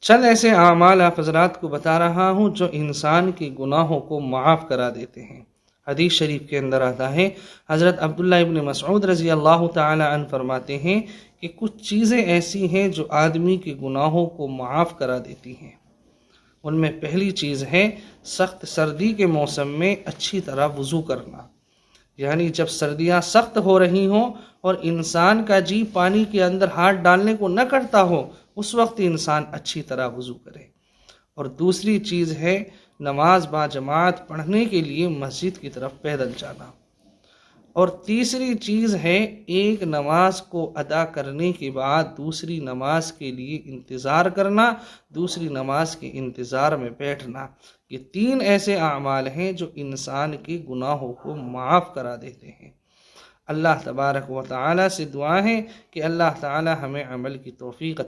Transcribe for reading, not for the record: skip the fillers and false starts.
चंद ऐसे आमाल आप हज़रात को बता रहा हूँ जो इंसान के गुनाहों को माफ़ करा देते हैं। हदीस शरीफ के अंदर आता है, हज़रत अब्दुल्ला इब्न मसऊद रज़ी अल्लाह ताला अन्हु फरमाते हैं कि कुछ चीज़ें ऐसी हैं जो आदमी के गुनाहों को माफ़ करा देती हैं। उनमें पहली चीज़ है सख्त सर्दी के मौसम में अच्छी तरह वज़ू करना। यानी जब सर्दियाँ सख्त हो रही हों और इंसान का जी पानी के अंदर हाथ डालने को न करता हो, उस वक्त इंसान अच्छी तरह वज़ू करे। और दूसरी चीज़ है नमाज बाजमात पढ़ने के लिए मस्जिद की तरफ पैदल जाना। और तीसरी चीज़ है एक नमाज को अदा करने के बाद दूसरी नमाज के लिए इंतज़ार करना, दूसरी नमाज के इंतज़ार में बैठना। ये तीन ऐसे अमाल हैं जो इंसान के गुनाहों को माफ़ करा देते हैं। अल्लाह तबारक व तआला से दुआ है कि अल्लाह ताला हमें अमल की तौफीक